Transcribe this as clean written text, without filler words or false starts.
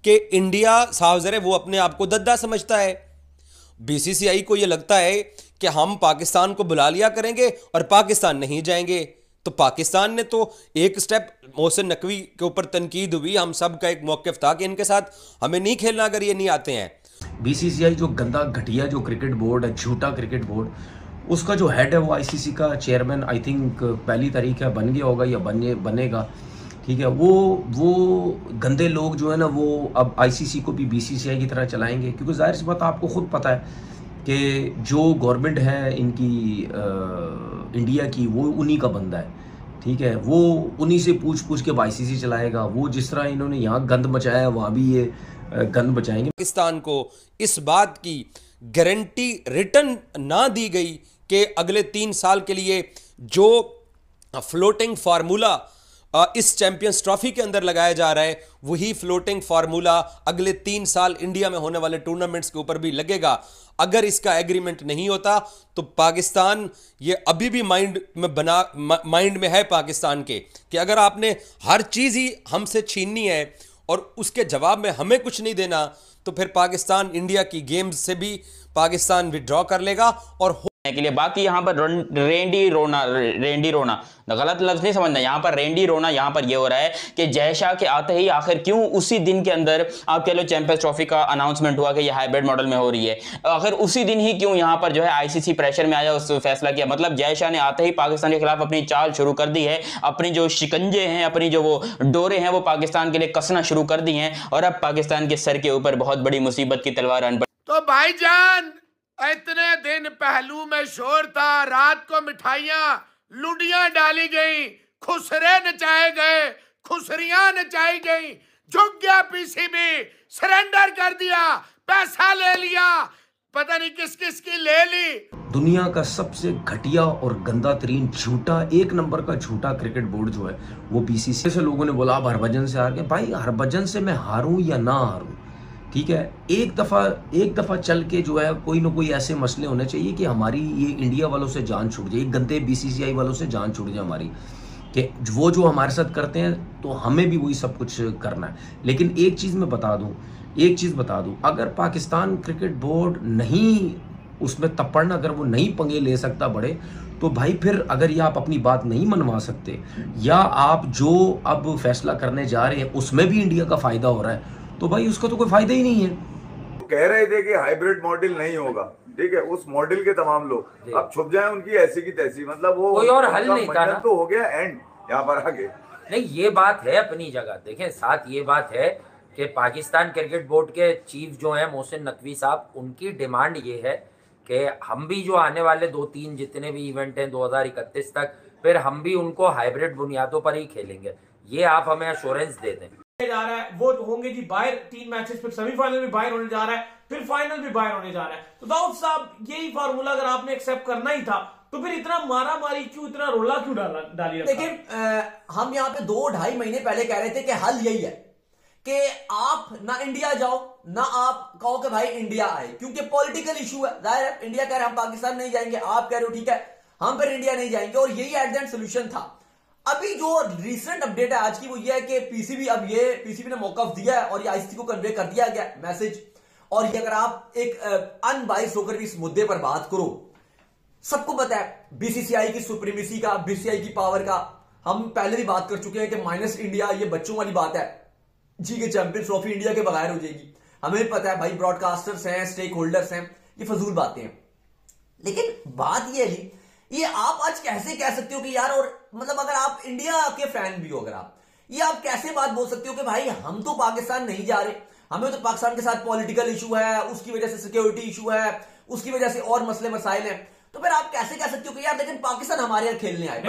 कि इंडिया साहब जरे वो अपने आप को दद्दा समझता है। बीसीसीआई को ये लगता है कि हम पाकिस्तान को बुला लिया करेंगे और पाकिस्तान नहीं जाएंगे। तो पाकिस्तान ने तो एक स्टेप, मोहसिन नकवी के ऊपर तनकीद हुई, हम सब का एक मौक़िफ़ था कि इनके साथ हमें नहीं खेलना अगर ये नहीं आते हैं। बीसीसीआई जो गंदा घटिया जो क्रिकेट बोर्ड है, झूठा क्रिकेट बोर्ड, उसका जो हेड है वो आईसीसी का चेयरमैन आई थिंक पहली तारीख है बन गया होगा या बनेगा, ठीक है। वो गंदे लोग जो है ना वो अब आईसीसी को भी बीसीसीआई की तरह चलाएंगे, क्योंकि जाहिर सी बात आपको खुद पता है कि जो गवर्नमेंट है इनकी इंडिया की, वो उन्हीं का बंदा है, ठीक है। वो उन्हीं से पूछ के आईसीसी चलाएगा। वो जिस तरह इन्होंने यहाँ गंद मचाया वहाँ भी ये गंद बचाएंगे। पाकिस्तान को इस बात की गारंटी रिटर्न ना दी गई कि अगले 3 साल के लिए जो फ्लोटिंग फार्मूला इस चैंपियंस ट्रॉफी के अंदर लगाया जा रहा है, वही फ्लोटिंग फार्मूला अगले 3 साल इंडिया में होने वाले टूर्नामेंट्स के ऊपर भी लगेगा। अगर इसका एग्रीमेंट नहीं होता तो पाकिस्तान, ये अभी भी माइंड में है पाकिस्तान के कि अगर आपने हर चीज़ ही हमसे छीननी है और उसके जवाब में हमें कुछ नहीं देना, तो फिर पाकिस्तान इंडिया की गेम्स से भी पाकिस्तान विड्रॉ कर लेगा और के लिए। बाकी यहाँ पर रेंडी रोना गलत लफ्ज नहीं समझना, यहाँ पर रेंडी रोना यहाँ पर ये हो रहा है कि जय शाह के आते ही आखिर क्यों उसी दिन के अंदर आप कह लो चैंपियंस ट्रॉफी का अनाउंसमेंट हुआ कि ये हाइब्रिड मॉडल में हो रही है, आखिर उसी दिन ही क्यों यहाँ पर जो है आईसीसी प्रेशर में आया, उस फैसला किया। मतलब जय शाह ने आते ही पाकिस्तान के खिलाफ अपनी चाल शुरू कर दी है, अपनी जो शिकंजे हैं, अपनी जो वो डोरे हैं वो पाकिस्तान के लिए कसना शुरू कर दी हैं और अब पाकिस्तान के सर के ऊपर बहुत बड़ी मुसीबत की तलवार अन पर। तो भाईजान इतने दिन पहलू में शोर था, रात को मिठाइयां लुडियां डाली गई, खुसरे नचाए गए, खुसरियां नचाई गई, झुक गया पीसीबी, सरेंडर कर दिया, पैसा ले लिया, पता नहीं किस किस की ले ली। दुनिया का सबसे घटिया और गंदा तरीन झूठा, 1 नंबर का झूठा क्रिकेट बोर्ड जो है वो बीसीसीआई से। लोगों ने बोला अब हरभजन से हार गए। भाई हरभजन से मैं हारूं या ना हारूं, ठीक है, एक दफा चल के जो है कोई ना कोई ऐसे मसले होने चाहिए कि हमारी ये इंडिया वालों से जान छूट जाए, गंदे बीसीसीआई वालों से जान छूट जाए हमारी, कि वो जो हमारे साथ करते हैं तो हमें भी वही सब कुछ करना है। लेकिन एक चीज़ बता दूं, अगर पाकिस्तान क्रिकेट बोर्ड नहीं उसमें तपड़ना, अगर वो नहीं पंगे ले सकता बड़े, तो भाई फिर अगर ये आप अपनी बात नहीं मनवा सकते या आप जो अब फैसला करने जा रहे हैं उसमें भी इंडिया का फायदा हो रहा है, तो भाई उसका तो कोई फायदा ही नहीं है। कह रहे थे कि हाइब्रिड मॉडल नहीं होगा, ठीक है, उस मॉडल के तमाम लोग अब छुप जाएं उनकी ऐसी की तैसी, मतलब वो कोई और हल नहीं था ना, तो हो गया एंड यहाँ पर आगे। नहीं, ये बात है अपनी जगह। देखें, साथ ये बात है कि पाकिस्तान क्रिकेट बोर्ड के चीफ जो हैं मोहसिन नकवी साहब, उनकी डिमांड ये है कि हम भी जो आने वाले 2-3 जितने भी इवेंट हैं 2031 तक, फिर हम भी उनको हाइब्रिड बुनियादों पर ही खेलेंगे, ये आप हमें एश्योरेंस दे दें। जा रहा है वो होंगे जी बाहर 3 मैचेस, फिर सेमीफाइनल भी बाहर होने जा रहा है, फिर फाइनल भी बाहर होने जा रहा है। तो दाऊद साहब यही फार्मूला अगर आपने एक्सेप्ट करना ही था तो फिर इतना मारा मारी क्यों, इतना रोला क्यों डाली? देखिए हम यहाँ पे 2-2.5 महीने पहले कह रहे थे कि हल यही है कि आप ना इंडिया जाओ ना आप कहो कि भाई इंडिया आए, क्योंकि पॉलिटिकल इशू है। जाहिर है इंडिया कह रहे हम पाकिस्तान नहीं जाएंगे, आप कह रहे हो ठीक है हम फिर इंडिया नहीं जाएंगे, और यही एट द एंड सोल्यूशन था। अभी जो रिसेंट अपडेट है आज की वो ये है कि पीसीबी ने मौका दिया है और ये आईसीसी को कन्वे कर दिया गया मैसेज। और ये अगर आप एक अनबाइस्ड होकर भी इस मुद्दे पर बात करो, सबको पता है बीसीसीआई की सुप्रीमेसी का, बीसीसीआई की पावर का, हम पहले भी बात कर चुके हैं कि माइनस इंडिया ये बच्चों वाली बात है जी, के चैंपियंस ट्रॉफी इंडिया के बगैर हो जाएगी। हमें पता है भाई ब्रॉडकास्टर्स हैं, स्टेक होल्डर्स हैं, ये फजूल बातें हैं। लेकिन बात ये है, ये आप आज कैसे कह सकते हो कि यार, और मतलब अगर आप इंडिया के फैन भी हो, अगर आप कैसे बात बोल सकते हो कि भाई हम तो पाकिस्तान नहीं जा रहे, हमें तो पाकिस्तान के साथ पॉलिटिकल इशू है, उसकी वजह से सिक्योरिटी इशू है, उसकी वजह से और मसले मसाइल हैं, तो फिर आप कैसे कह सकते हो कि यार लेकिन पाकिस्तान हमारे यहाँ खेलने आए।